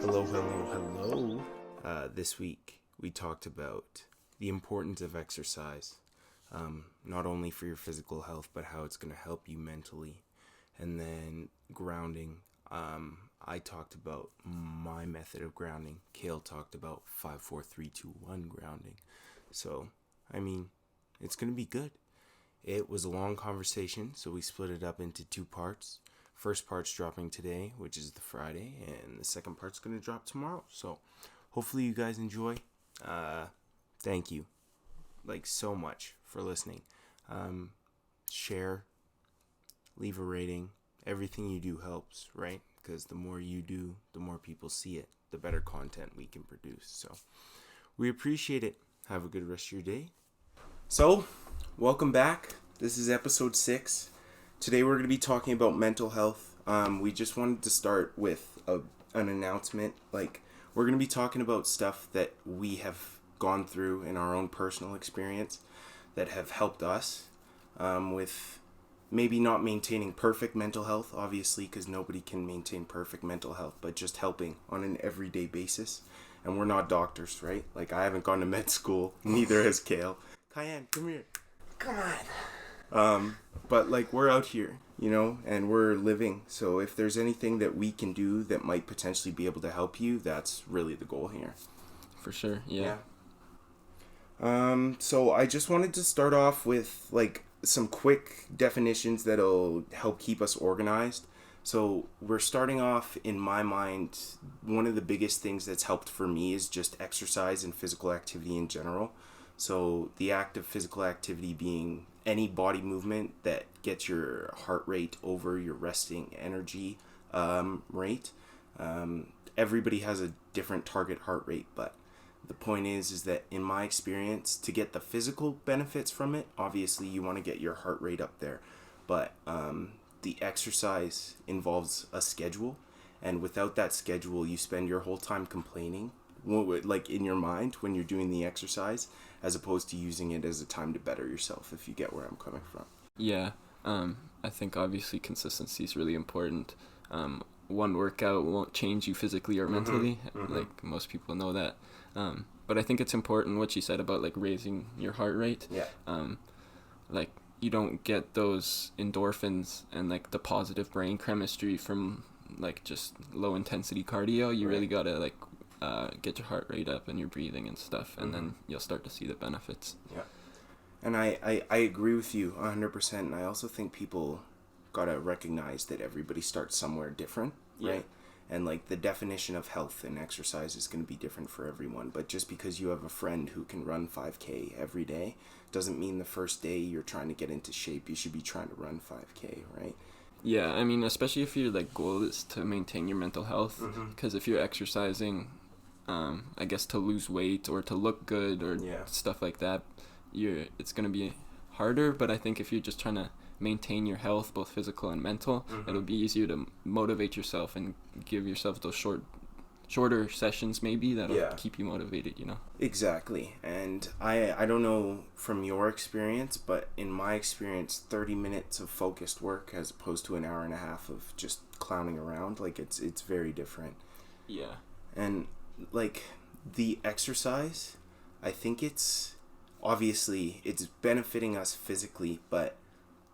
Hello. This week we talked about the importance of exercise, not only for your physical health, but how it's going to help you mentally. And then grounding. I talked about my method of grounding. Kale talked about 5, 4, 3, 2, 1 grounding. So, it's going to be good. It was a long conversation, so we split it up into 2 parts. First part's dropping today, which is the Friday, and the second part's going to drop tomorrow. So hopefully you guys enjoy. Thank you, so much for listening. Share, leave a rating. Everything you do helps, right? Because the more you do, the more people see it, the better content we can produce. So we appreciate it. Have a good rest of your day. So, welcome back. This is episode 6. Today we're going to be talking about mental health. We just wanted to start with an announcement. We're going to be talking about stuff that we have gone through in our own personal experience that have helped us with maybe not maintaining perfect mental health, obviously, because nobody can maintain perfect mental health, but just helping on an everyday basis. And we're not doctors, right? I haven't gone to med school, neither has Kale. Cayenne, come here. Come on. But we're out here, and we're living. So if there's anything that we can do that might potentially be able to help you, that's really the goal here. For sure, yeah. So I just wanted to start off with some quick definitions that'll help keep us organized. So we're starting off, in my mind, one of the biggest things that's helped for me is just exercise and physical activity in general. So the act of physical activity being any body movement that gets your heart rate over your resting energy rate. Everybody has a different target heart rate, but the point is that in my experience, to get the physical benefits from it, obviously you want to get your heart rate up there. But the exercise involves a schedule, and without that schedule, you spend your whole time complaining, in your mind when you're doing the exercise, as opposed to using it as a time to better yourself, if you get where I'm coming from. Yeah, I think obviously consistency is really important. One workout won't change you physically or mentally, most people know that. But I think it's important what you said about raising your heart rate. Yeah. You don't get those endorphins and the positive brain chemistry from just low intensity cardio. You really gotta get your heart rate up and your breathing and stuff, and then you'll start to see the benefits. Yeah. And I agree with you 100%, and I also think people gotta recognize that everybody starts somewhere different, right? And the definition of health and exercise is going to be different for everyone. But just because you have a friend who can run 5K every day doesn't mean the first day you're trying to get into shape, you should be trying to run 5K, right? Yeah, especially if your goal is to maintain your mental health, because if you're exercising, I guess to lose weight or to look good or stuff like that, it's going to be harder. But I think if you're just trying to maintain your health, both physical and mental, it'll be easier to motivate yourself and give yourself those shorter sessions maybe that'll keep you motivated, Exactly. And I don't know from your experience, but in my experience, 30 minutes of focused work as opposed to an hour and a half of just clowning around, it's very different. Yeah. And the exercise, I think it's benefiting us physically, but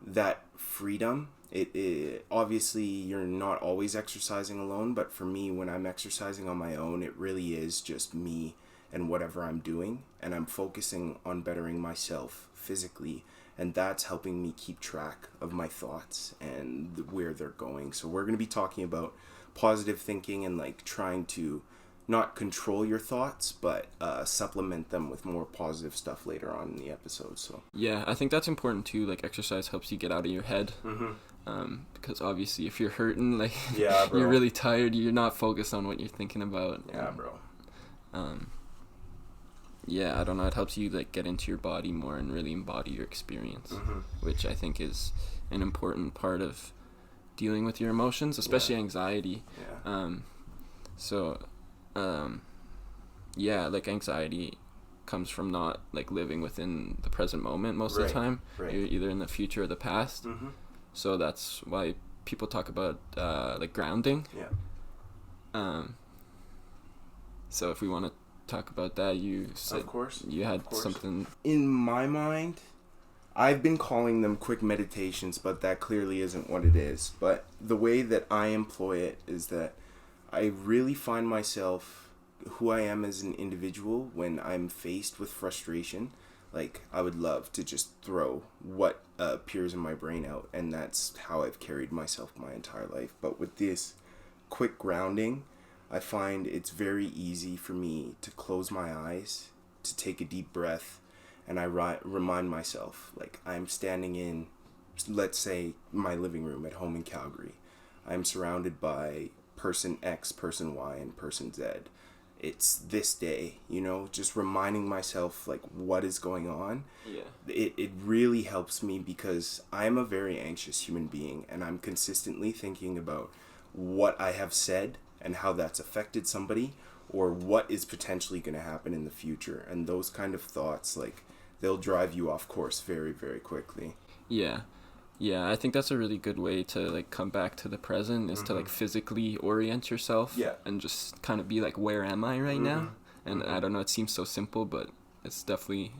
that freedom, it obviously you're not always exercising alone, but for me, when I'm exercising on my own, it really is just me and whatever I'm doing, and I'm focusing on bettering myself physically, and that's helping me keep track of my thoughts and where they're going. So we're going to be talking about positive thinking and trying to not control your thoughts, but supplement them with more positive stuff later on in the episode. So yeah, I think that's important too. Exercise helps you get out of your head, because obviously if you're hurting, you're really tired, you're not focused on what you're thinking about. Yeah, bro. Yeah, I don't know. It helps you get into your body more and really embody your experience, which I think is an important part of dealing with your emotions, especially anxiety. Anxiety comes from not living within the present moment most of the time. You're either in the future or the past. So that's why people talk about grounding. So if we want to talk about that, you said of course. You had something. In my mind, I've been calling them quick meditations, but that clearly isn't what it is. But the way that I employ it is that I really find myself who I am as an individual when I'm faced with frustration. Like, I would love to just throw what appears in my brain out, and that's how I've carried myself my entire life. But with this quick grounding, I find it's very easy for me to close my eyes, to take a deep breath, and I remind myself, like, I'm standing in, let's say, my living room at home in Calgary. I'm surrounded by person X, person Y, and person Z. It's this day, just reminding myself, like, what is going on. Yeah. It really helps me because I'm a very anxious human being, and I'm consistently thinking about what I have said and how that's affected somebody, or what is potentially going to happen in the future. And those kind of thoughts, like, they'll drive you off course very, very quickly. Yeah. Yeah, I think that's a really good way to, like, come back to the present, is to, like, physically orient yourself. Yeah. And just kind of be like, where am I right now? And I don't know, it seems so simple, but it's definitely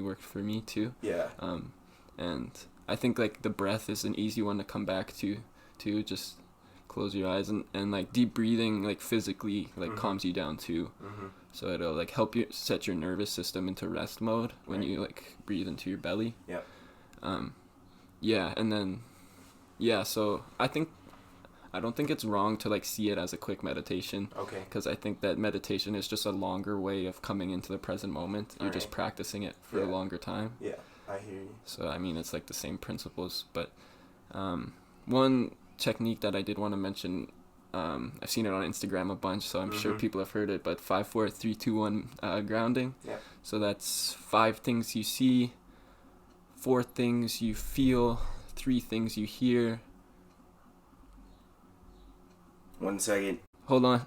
worked for me too. Yeah. And I think, like, the breath is an easy one to come back to, just close your eyes, and like, deep breathing, like, physically, like, calms you down too. So it'll, like, help you set your nervous system into rest mode when you, like, breathe into your belly. Yeah. Yeah, and then, so I don't think it's wrong to, like, see it as a quick meditation. Okay. Because I think that meditation is just a longer way of coming into the present moment. You're just practicing it for a longer time. Yeah, I hear you. So, I mean, it's, like, the same principles. But one technique that I did want to mention, I've seen it on Instagram a bunch, so I'm sure people have heard it, but 5, 4, 3, 2, 1 grounding. Yeah. So that's 5 things you see, 4 things you feel, 3 things you hear. 1 second. Hold on.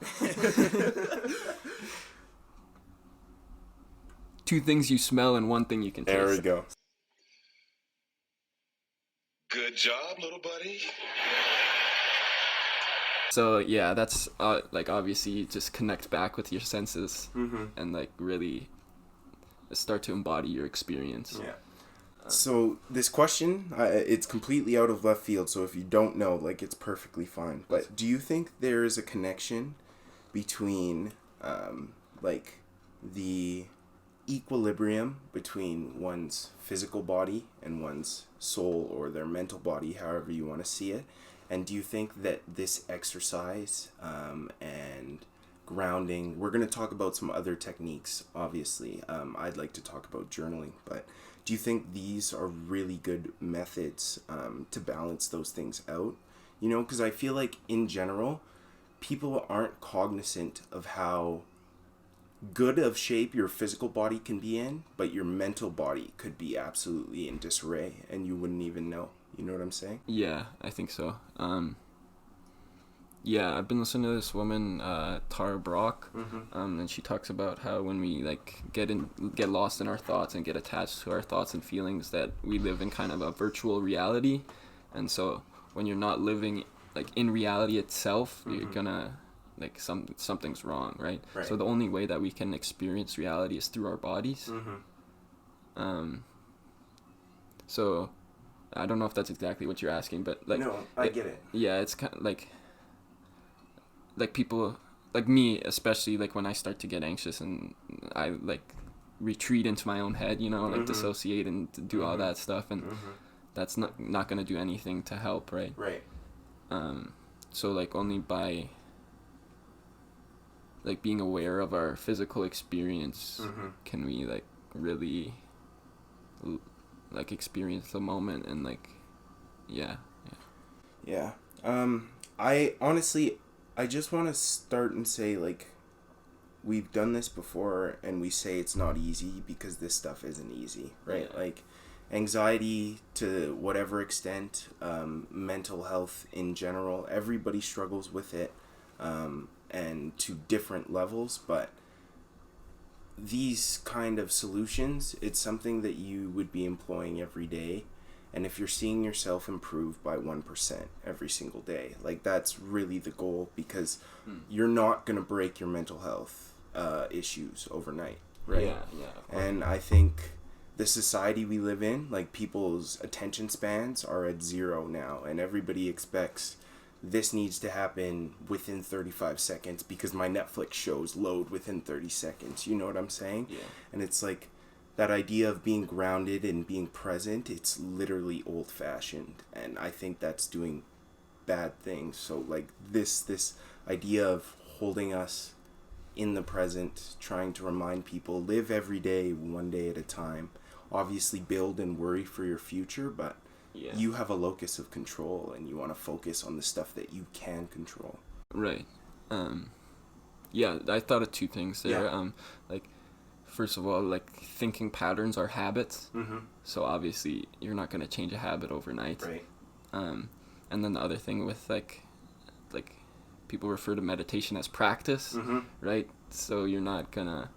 2 things you smell and 1 thing you can taste. There we go. Good job, little buddy. So yeah, that's like, obviously just connect back with your senses and, like, really start to embody your experience. Yeah. So this question, it's completely out of left field, so if you don't know, like, it's perfectly fine. But do you think there is a connection between, like, the equilibrium between one's physical body and one's soul, or their mental body, however you want to see it? And do you think that this exercise and grounding, we're going to talk about some other techniques, obviously. I'd like to talk about journaling, but do you think these are really good methods to balance those things out? Because I feel like, in general, people aren't cognizant of how good of shape your physical body can be in, but your mental body could be absolutely in disarray, and you wouldn't even know. You know what I'm saying? Yeah, I think so. Yeah, I've been listening to this woman, Tara Brach, and she talks about how when we, like, get lost in our thoughts and get attached to our thoughts and feelings, that we live in kind of a virtual reality, and so when you're not living, like, in reality itself, you're gonna, like, something's wrong, right? So the only way that we can experience reality is through our bodies. So I don't know if that's exactly what you're asking, but, like, no, I get it. Yeah, it's kind of like people, like me especially, like, when I start to get anxious and I, like, retreat into my own head, like, dissociate and do all that stuff, and that's not gonna do anything to help, right? So, like, only by, like, being aware of our physical experience can we, like, really, like, experience the moment and, like, yeah. I honestly, I just want to start and say, like, we've done this before, and we say it's not easy because this stuff isn't easy, right? Yeah. Like, anxiety to whatever extent, mental health in general, everybody struggles with it, and to different levels, but these kind of solutions, it's something that you would be employing every day. And if you're seeing yourself improve by 1% every single day, like, that's really the goal, because you're not going to break your mental health issues overnight, right? Yeah. And I think the society we live in, like people's attention spans are at 0 now, and everybody expects this needs to happen within 35 seconds because my Netflix shows load within 30 seconds. You know what I'm saying? Yeah. And it's like that idea of being grounded and being present, it's literally old-fashioned, and I think that's doing bad things. So like this idea of holding us in the present, trying to remind people, live every day one day at a time. Obviously build and worry for your future, but you have a locus of control and you want to focus on the stuff that you can control. Right. Yeah, I thought of two things there. Yeah. Like, first of all, like, thinking patterns are habits. Mm-hmm. So obviously you're not going to change a habit overnight. Right. And then the other thing with like people refer to meditation as practice, Mm-hmm. right? So you're not gonna,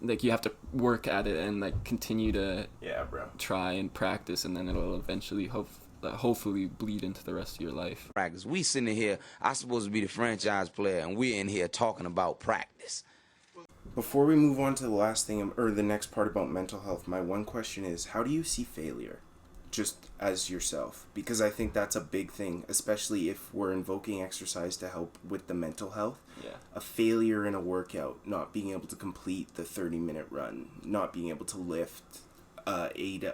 like, you have to work at it and like continue to try and practice, and then it'll eventually hopefully bleed into the rest of your life. Practice. We sitting here, I'm supposed to be the franchise player, and we're in here talking about practice. Before we move on to the last thing, or the next part about mental health, my one question is, how do you see failure? Just as yourself, because I think that's a big thing, especially if we're invoking exercise to help with the mental health. Yeah. A failure in a workout, not being able to complete the 30-minute run, not being able to lift 8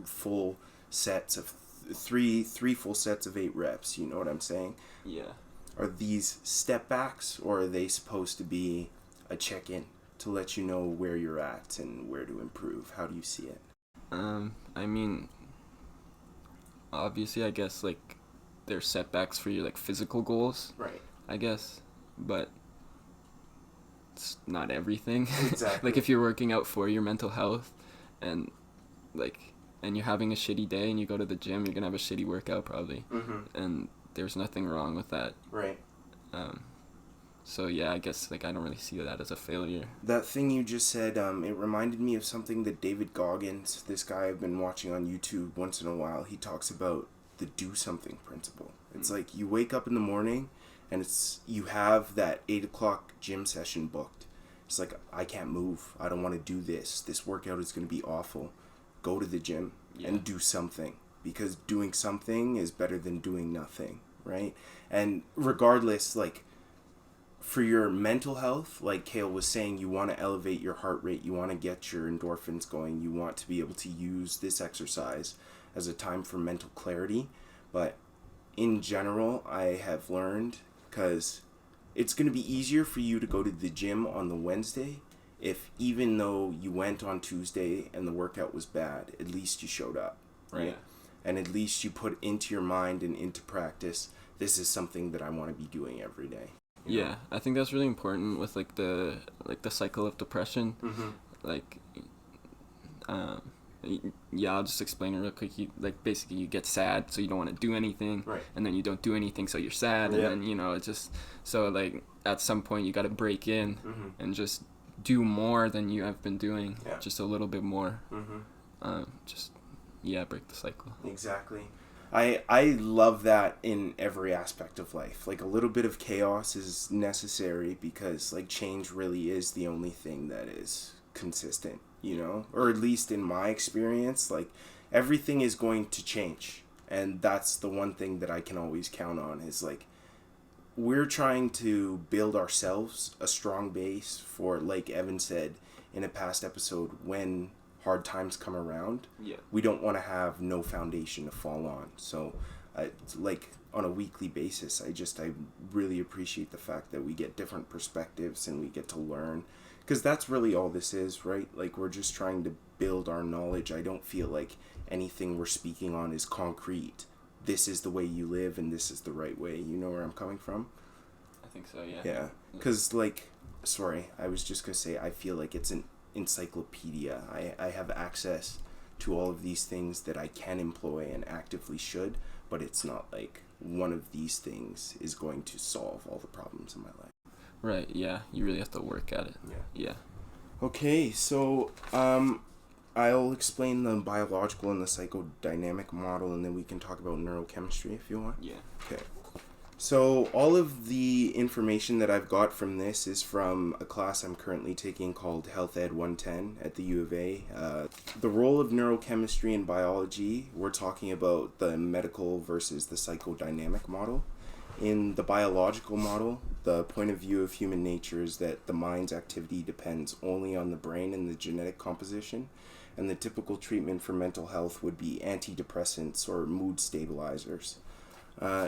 full sets of three full sets of 8 reps, you know what I'm saying? Yeah. Are these step backs, or are they supposed to be a check-in to let you know where you're at and where to improve? How do you see it? I mean, obviously, I guess, like, there's setbacks for your, like, physical goals. Right. I guess. But it's not everything. Exactly. Like, if you're working out for your mental health and, like, and you're having a shitty day and you go to the gym, you're going to have a shitty workout probably. Mm-hmm. And there's nothing wrong with that. Right. So, yeah, I guess, like, I don't really see that as a failure. That thing you just said, it reminded me of something that David Goggins, this guy I've been watching on YouTube once in a while, he talks about the do something principle. It's like you wake up in the morning and you have that 8 o'clock gym session booked. It's like, I can't move. I don't want to do this. This workout is going to be awful. Go to the gym and do something, because doing something is better than doing nothing, right? And regardless, like, for your mental health, like Kale was saying, you want to elevate your heart rate, you want to get your endorphins going, you want to be able to use this exercise as a time for mental clarity. But in general, I have learned, because it's going to be easier for you to go to the gym on the Wednesday if, even though you went on Tuesday and the workout was bad, at least you showed up, right? Yeah. And at least you put into your mind and into practice, this is something that I want to be doing every day. Yeah, I think that's really important with, like, the cycle of depression. Mm-hmm. Like, yeah, I'll just explain it real quick. Basically you get sad, so you don't want to do anything, Right. and then you don't do anything, so you're sad, and then, you know, it's just, so, like, at some point you got to break in and just do more than you have been doing, just a little bit more. Break the cycle. Exactly. I love that in every aspect of life. Like, a little bit of chaos is necessary, because, like, change really is the only thing that is consistent, you know? Or at least in my experience, like, everything is going to change. And that's the one thing that I can always count on, is, like, we're trying to build ourselves a strong base for, like Evan said in a past episode, when hard times come around, we don't want to have no foundation to fall on. So, like, on a weekly basis, I really appreciate the fact that we get different perspectives and we get to learn, because that's really all this is, right? Like, we're just trying to build our knowledge. I don't feel like anything we're speaking on is concrete. This is the way you live and this is the right way. You know where I'm coming from? I think so, yeah. Yeah, because, like, sorry, I was just going to say, I feel like it's an encyclopedia. I have access to all of these things that I can employ and actively should, but it's not like one of these things is going to solve all the problems in my life. Right, yeah. You really have to work at it. Yeah. Okay, so I'll explain the biological and the psychodynamic model, and then we can talk about neurochemistry if you want. Yeah. Okay. So all of the information that I've got from this is from a class I'm currently taking called Health Ed 110 at the U of A. The role of neurochemistry in biology, we're talking about the medical versus the psychodynamic model. In the biological model, the point of view of human nature is that the mind's activity depends only on the brain and the genetic composition, and the typical treatment for mental health would be antidepressants or mood stabilizers.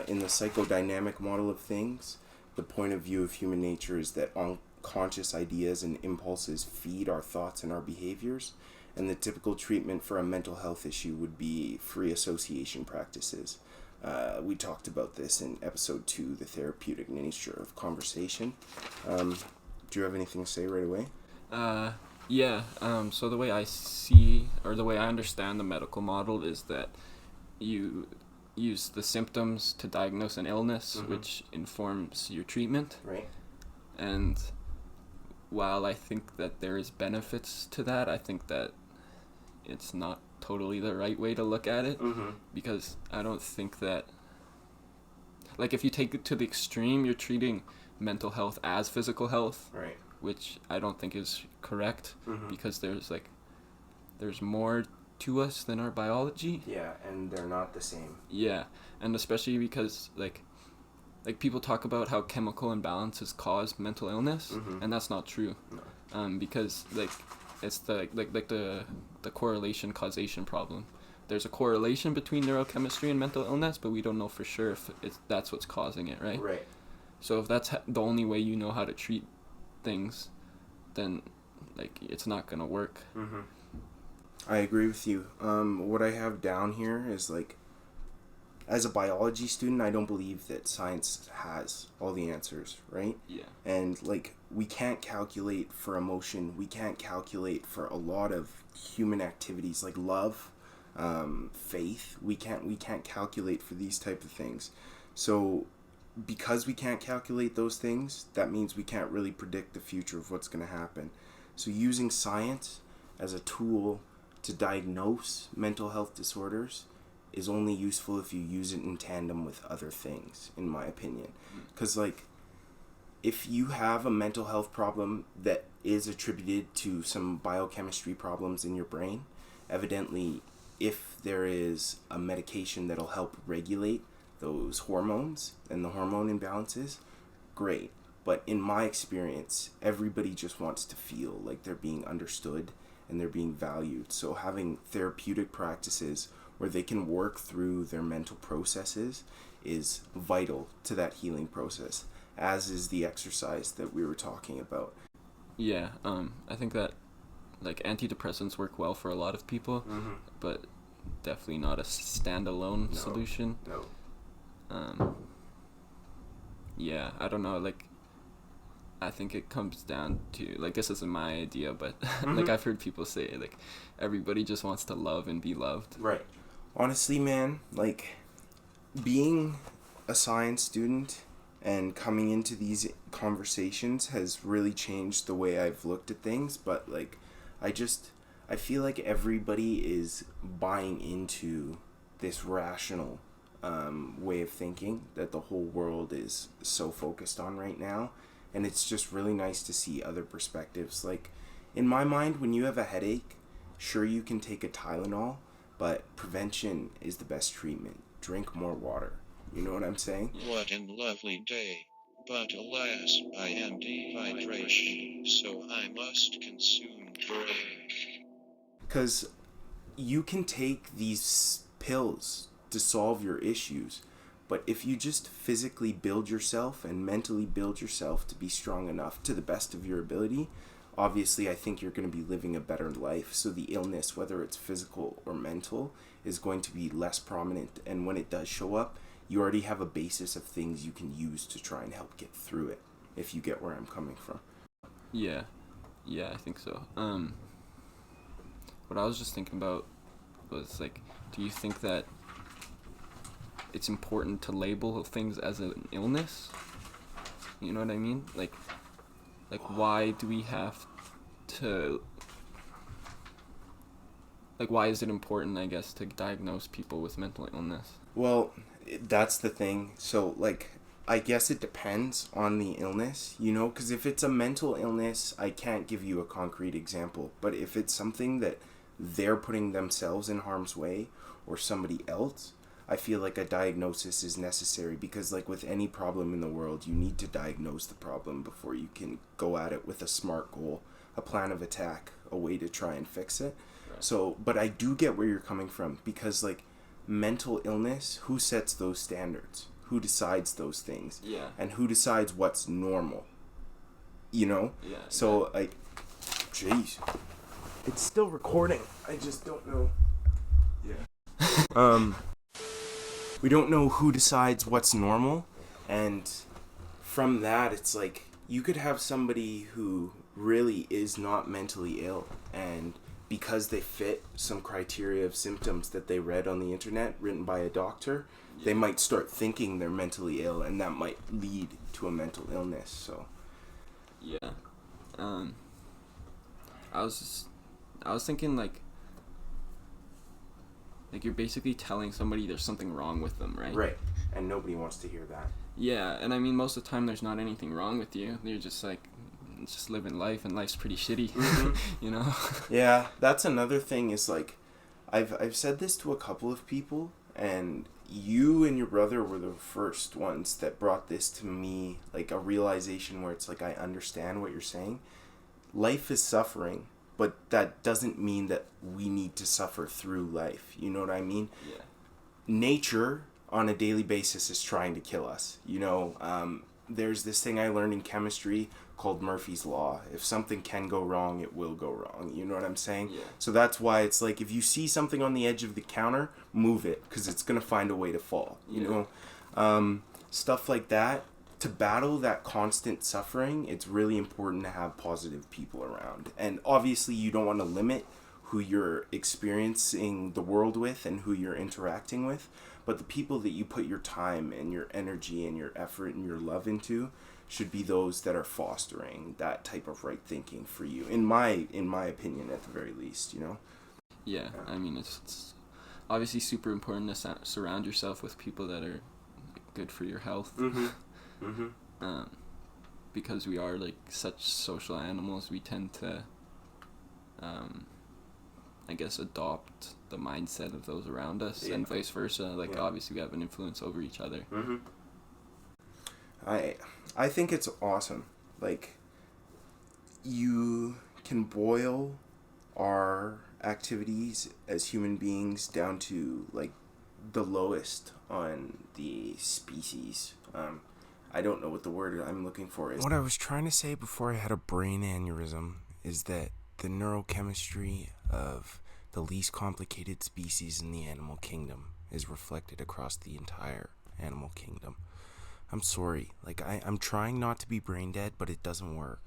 In the psychodynamic model of things, the point of view of human nature is that unconscious ideas and impulses feed our thoughts and our behaviors, and the typical treatment for a mental health issue would be free association practices. We talked about this in episode 2, the therapeutic nature of conversation. Do you have anything to say right away? So the way I see, or the way I understand the medical model is that you use the symptoms to diagnose an illness, which informs your treatment. Right. And while I think that there is benefits to that, I think that it's not totally the right way to look at it, because I don't think that, like, if you take it to the extreme, you're treating mental health as physical health, Right. which I don't think is correct, because there's more to us than our biology. Yeah, and they're not the same. Yeah, and especially because like people talk about how chemical imbalances cause mental illness, and that's not true. No. Because like it's the correlation causation problem. There's a correlation between neurochemistry and mental illness, but we don't know for sure if that's what's causing it, right? Right. So if that's the only way you know how to treat things, then like it's not gonna work. I agree with you. What I have down here is like, as a biology student, I don't believe that science has all the answers, right? Yeah. And like, we can't calculate for emotion. We can't calculate for a lot of human activities like love, faith. We can't calculate for these type of things. So because we can't calculate those things, that means we can't really predict the future of what's going to happen. So using science as a tool to diagnose mental health disorders is only useful if you use it in tandem with other things, in my opinion. Because like, if you have a mental health problem that is attributed to some biochemistry problems in your brain, evidently if there is a medication that'll help regulate those hormones and the hormone imbalances, great. But in my experience, everybody just wants to feel like they're being understood and they're being valued. So having therapeutic practices where they can work through their mental processes is vital to that healing process, as is the exercise that we were talking about. Yeah, I think that like antidepressants work well for a lot of people, but definitely not a standalone solution. No. Yeah, I don't know, like I think it comes down to, like, this isn't my idea, but like I've heard people say like everybody just wants to love and be loved. Right. Honestly, man, like, being a science student and coming into these conversations has really changed the way I've looked at things, but like I feel like everybody is buying into this rational way of thinking that the whole world is so focused on right now. And it's just really nice to see other perspectives. Like, in my mind, when you have a headache, sure, you can take a Tylenol, but prevention is the best treatment. Drink more water. You know what I'm saying? What a lovely day. But alas, I am dehydration, so I must consume drink. Because you can take these pills to solve your issues, but if you just physically build yourself and mentally build yourself to be strong enough to the best of your ability, obviously I think you're going to be living a better life. So the illness, whether it's physical or mental, is going to be less prominent. And when it does show up, you already have a basis of things you can use to try and help get through it, if you get where I'm coming from. Yeah, I think so. What I was just thinking about was like, do you think that it's important to label things as an illness? You know what I mean? Like why do we have to, like, why is it important, I guess, to diagnose people with mental illness? Well, that's the thing. So, like, I guess it depends on the illness, you know, because if it's a mental illness, I can't give you a concrete example. But if it's something that they're putting themselves in harm's way or somebody else, I feel like a diagnosis is necessary because, like with any problem in the world, you need to diagnose the problem before you can go at it with a smart goal, a plan of attack, a way to try and fix it. Right. So, but I do get where you're coming from because, like, mental illness, who sets those standards? Who decides those things? Yeah. And who decides what's normal? You know? Yeah. So, like, jeez. It's still recording. I just don't know. Yeah. We don't know who decides what's normal. And from that, it's like, you could have somebody who really is not mentally ill, and because they fit some criteria of symptoms that they read on the internet written by a doctor, they might start thinking they're mentally ill, and that might lead to a mental illness. So yeah, I was thinking like you're basically telling somebody there's something wrong with them, right? Right. And nobody wants to hear that. Yeah, and I mean, most of the time there's not anything wrong with you. You're just like, just living life, and life's pretty shitty, you know? Yeah, that's another thing is, like, I've said this to a couple of people, and you and your brother were the first ones that brought this to me, like, a realization where it's like, I understand what you're saying. Life is suffering, but that doesn't mean that we need to suffer through life. You know what I mean? Yeah. Nature on a daily basis is trying to kill us. You know, there's this thing I learned in chemistry called Murphy's Law. If something can go wrong, it will go wrong. You know what I'm saying? Yeah. So that's why it's like, if you see something on the edge of the counter, move it, because it's going to find a way to fall. You know? Stuff like that. To battle that constant suffering, it's really important to have positive people around. And obviously you don't want to limit who you're experiencing the world with and who you're interacting with, but the people that you put your time and your energy and your effort and your love into should be those that are fostering that type of right thinking for you, in my opinion, at the very least, you know? Yeah. I mean, it's obviously super important to surround yourself with people that are good for your health. Because we are like such social animals, we tend to I guess adopt the mindset of those around us, and vice versa. Like, obviously we have an influence over each other. I think it's awesome. Like, you can boil our activities as human beings down to, like, the lowest on the species. I don't know what the word I'm looking for is. What I was trying to say before I had a brain aneurysm is that the neurochemistry of the least complicated species in the animal kingdom is reflected across the entire animal kingdom. I'm sorry, like, I'm trying not to be brain dead, but it doesn't work.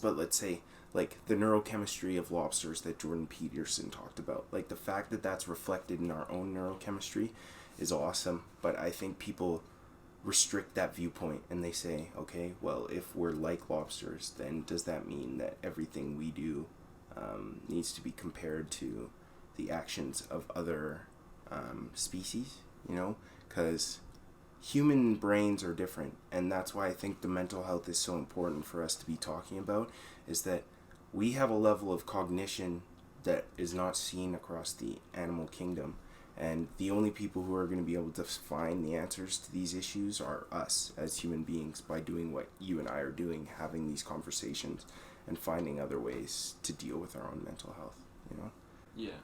But let's say, like, the neurochemistry of lobsters that Jordan Peterson talked about, like, the fact that that's reflected in our own neurochemistry is awesome, but I think people restrict that viewpoint and they say, okay, well, if we're like lobsters, then does that mean that everything we do needs to be compared to the actions of other species, you know? Because human brains are different, and that's why I think the mental health is so important for us to be talking about, is that we have a level of cognition that is not seen across the animal kingdom. And the only people who are going to be able to find the answers to these issues are us as human beings, by doing what you and I are doing, having these conversations and finding other ways to deal with our own mental health, you know? Yeah.